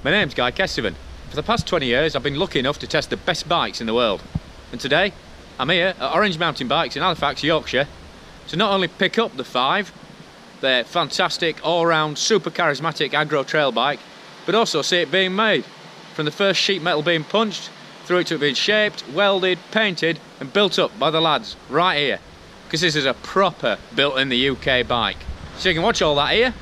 My name's GuykesTV. For the past 20 years I've been lucky enough to test the best bikes in the world. And today I'm here at Orange Mountain Bikes in Halifax, Yorkshire, to not only pick up the 5, their fantastic all-round super charismatic aggro trail bike, but also see it being made. From the first sheet metal being punched, through it to it being shaped, welded, painted and built up by the lads right here. Because this is a proper built in the UK bike. So you can watch all that here.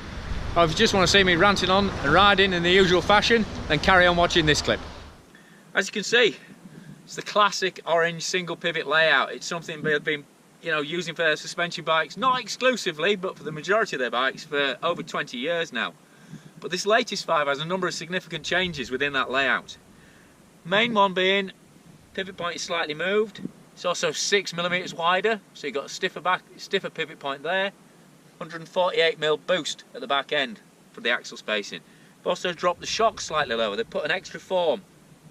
Or if you just want to see me ranting on and riding in the usual fashion, then carry on watching this clip. As you can see, it's the classic orange single pivot layout. It's something they've been using for their suspension bikes, not exclusively, but for the majority of their bikes for over 20 years now. But this latest 5 has a number of significant changes within that layout. Main one being, pivot point is slightly moved. It's also 6mm wider, so you've got a stiffer pivot point there. 148mm boost at the back end for the axle spacing. They've also dropped the shock slightly lower. They've put an extra form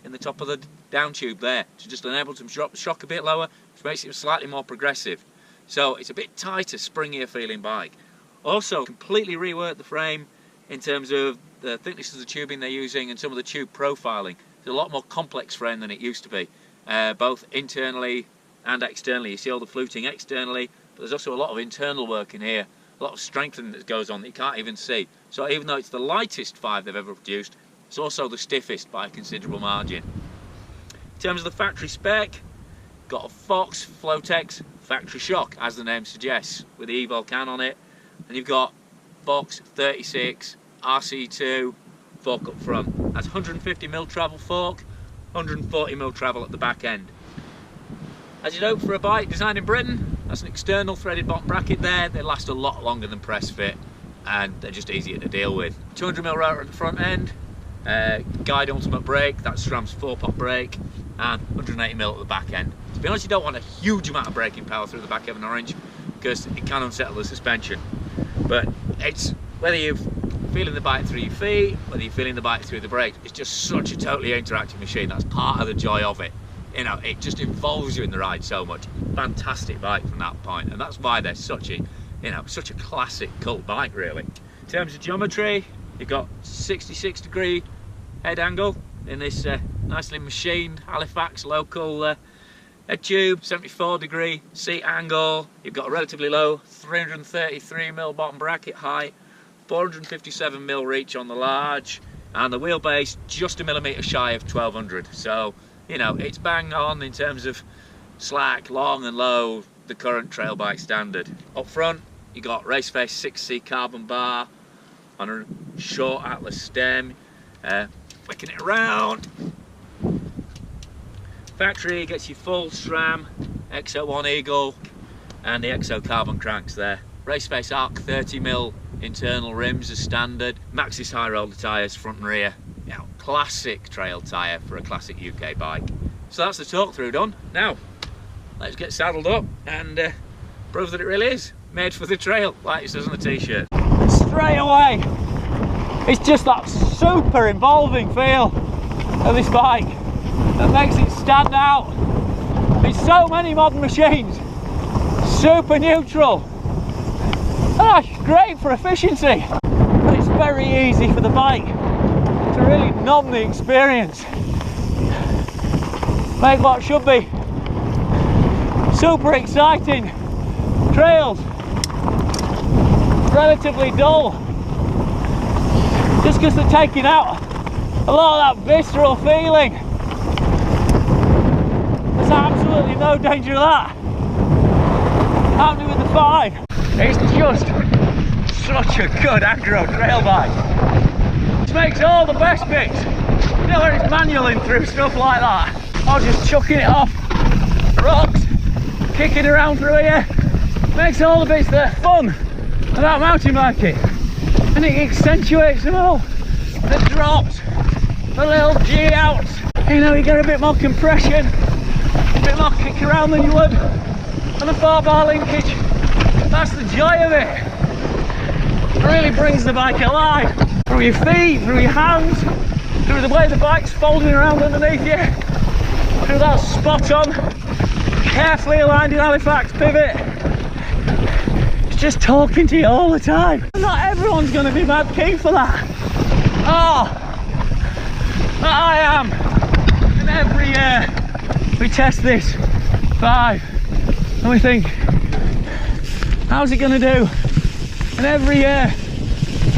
in the top of the down tube there to just enable them to drop the shock a bit lower, which makes it slightly more progressive. So it's a bit tighter, springier feeling bike. Also completely reworked the frame in terms of the thickness of the tubing they're using and some of the tube profiling. It's a lot more complex frame than it used to be, both internally and externally. You see all the fluting externally, but there's also a lot of internal work in here. A lot of strengthening that goes on that you can't even see. So even though it's the lightest 5 they've ever produced, it's also the stiffest by a considerable margin. In terms of the factory spec, got a Fox Flotex factory shock, as the name suggests, with the Evol can on it. And you've got Fox 36 RC2 fork up front. That's 150mm travel fork, 140mm travel at the back end. As you'd hope for a bike designed in Britain, that's an external threaded bottom bracket there. They last a lot longer than press fit and they're just easier to deal with. 200mm rotor at the front end, Guide Ultimate brake, that's SRAM's 4-pot brake, and 180mm at the back end. To be honest, you don't want a huge amount of braking power through the back of an Orange because it can unsettle the suspension. But it's whether you're feeling the bike through your feet, whether you're feeling the bike through the brake, it's just such a totally interactive machine. That's part of the joy of it. You know, it just involves you in the ride so much. Fantastic bike from that point, and that's why they're such a, such a classic cult bike, really. In terms of geometry, you've got 66-degree head angle in this nicely machined Halifax local head tube, 74-degree seat angle. You've got a relatively low 333mm bottom bracket height, 457mm reach on the large, and the wheelbase just a millimetre shy of 1200. So, it's bang on in terms of slack, long and low, the current trail bike standard. Up front, you got Raceface 6C carbon bar on a short Atlas stem, flicking it around. Factory gets you full SRAM, XO1 Eagle, and the XO carbon cranks there. Raceface Arc 30mm internal rims as standard, Maxxis high roller tyres front and rear. Classic trail tyre for a classic UK bike. So that's the talk through done. Now let's get saddled up and prove that it really is made for the trail, like it says on the t-shirt. Straight away, it's just that super involving feel of this bike that makes it stand out. It's so many modern machines, super neutral, and great for efficiency, but it's very easy for the bike to really numb the experience, make what should be super exciting trails relatively dull, just because they're taking out a lot of that visceral feeling. There's absolutely no danger of that happening with the 5. It's just such a good aggro trail bike. Makes all the best bits, where it's manualing through stuff like that, or just chucking it off rocks, kicking around through here, makes all the bits that are fun about mountain biking, and it accentuates them all. The drops, the little G outs, you get a bit more compression, a bit more kick around than you would on a 4-bar linkage. That's the joy of it. It really brings the bike alive. Through your feet, through your hands, through the way the bike's folding around underneath you, through that spot on, carefully aligned in Halifax pivot. It's just talking to you all the time. Not everyone's going to be mad keen for that. Oh, year we test this 5 and we think, how's it going to do? And every year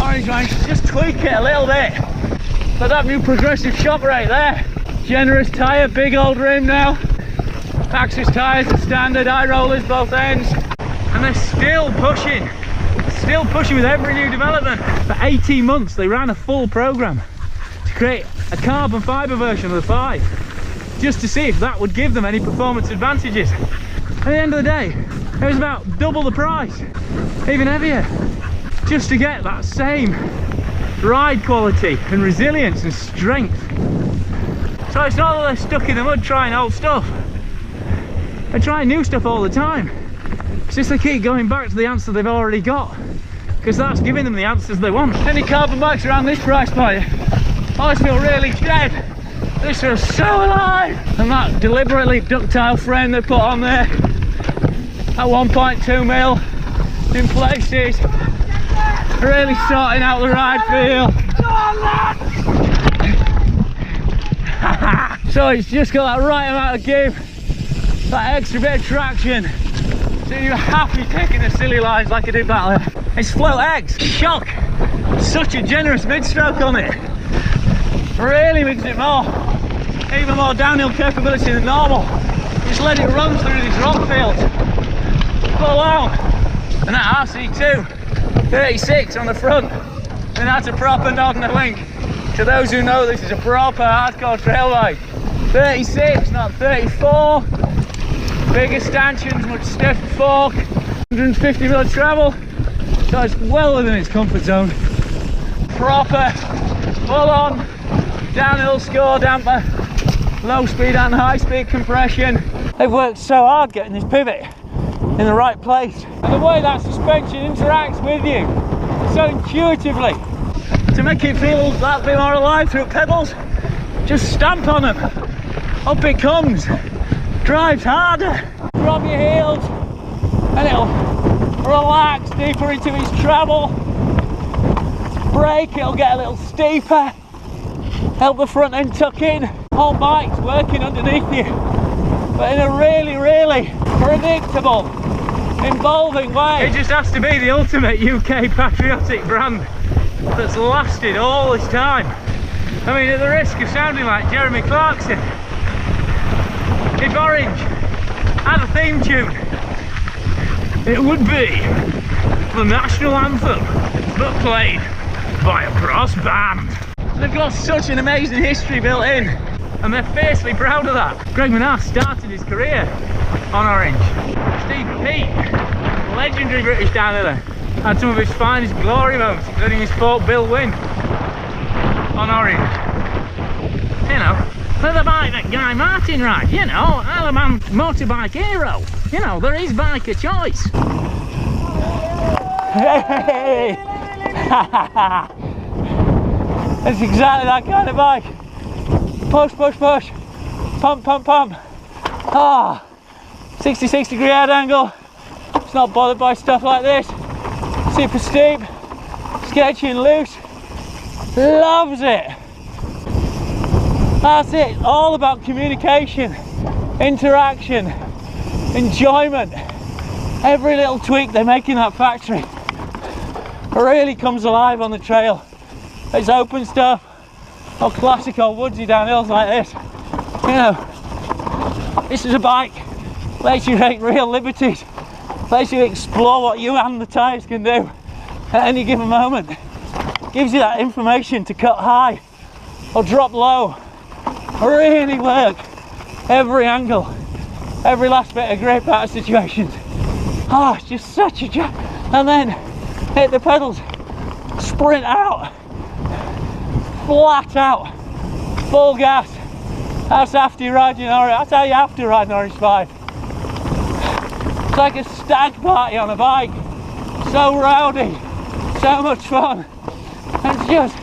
Orange managed to just tweak it a little bit. But that new progressive shock rate there, generous tyre, big old rim now, Axis tyres are standard, eye rollers both ends, and they're still pushing with every new development. For 18 months they ran a full programme to create a carbon fibre version of the 5, just to see if that would give them any performance advantages. At the end of the day, it was about double the price, even heavier, just to get that same ride quality and resilience and strength. So it's not that they're stuck in the mud trying old stuff. They're trying new stuff all the time. It's just they keep going back to the answer they've already got, because that's giving them the answers they want. Any carbon bikes around this price point, I feel really dead. This feels so alive. And that deliberately ductile frame they put on there, at 1.2 mil in places, really sorting out the ride feel. So it's just got that right amount of give, that extra bit of traction, so you're happy taking the silly lines like I did back there. It's Float X, shock, such a generous mid-stroke on it, really makes it more, even more downhill capability than normal. Just let it run through these rock fields, full on. And that RC2 36 on the front, and that's a proper nod and a wink to those who know this is a proper hardcore trail bike. 36, not 34. Bigger stanchions, much stiffer fork, 150 mil of travel, so it's well within its comfort zone. Proper, full on, downhill score damper, low speed and high speed compression. They've worked so hard getting this pivot in the right place, and the way that suspension interacts with you so intuitively, to make it feel that bit more alive through pedals, just stamp on them, up it comes, drives harder, drop your heels and it'll relax deeper into its travel, brake, it'll get a little steeper, help the front end tuck in, whole bike's working underneath you, but in a really, really predictable, involving way. It just has to be the ultimate UK patriotic brand that's lasted all this time. I mean, at the risk of sounding like Jeremy Clarkson, if Orange had a theme tune, it would be the national anthem, but played by a brass band. They've got such an amazing history built in, and they're fiercely proud of that. Greg Manass started his career on Orange. Steve Peat, legendary British downhiller, had some of his finest glory moments, including his Fort Bill win on Orange. You know, for the bike that Guy Martin rides, you know, Alaman motorbike hero. You know, there is bike of choice. Hey! It's exactly that kind of bike. Push, push, push. Pump, pump, pump. Ah, 66 degree head angle. It's not bothered by stuff like this. Super steep, sketchy and loose. Loves it. That's it. All about communication, interaction, enjoyment. Every little tweak they make in that factory really comes alive on the trail. It's open stuff, or classic old woodsy downhills like this. You know, this is a bike, lets you take real liberties, lets you explore what you and the tyres can do at any given moment. Gives you that information to cut high or drop low, really work every angle, every last bit of grip out of situations. Oh, it's just such a job. And then hit the pedals, sprint out, flat out, full gas. That's after you ride in Orange. That's how you have to ride an Orange 5. It's like a stag party on a bike. So rowdy, so much fun. And it's just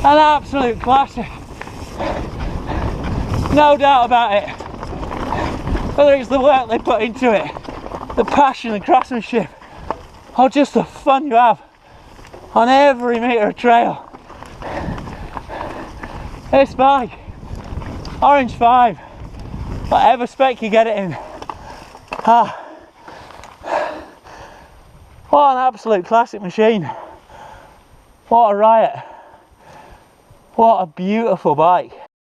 an absolute classic. No doubt about it. Whether it's the work they put into it, the passion and craftsmanship, or just the fun you have on every metre of trail. This bike, Orange 5, Whatever spec you get it in. Ah. What an absolute classic machine. What a riot. What a beautiful bike.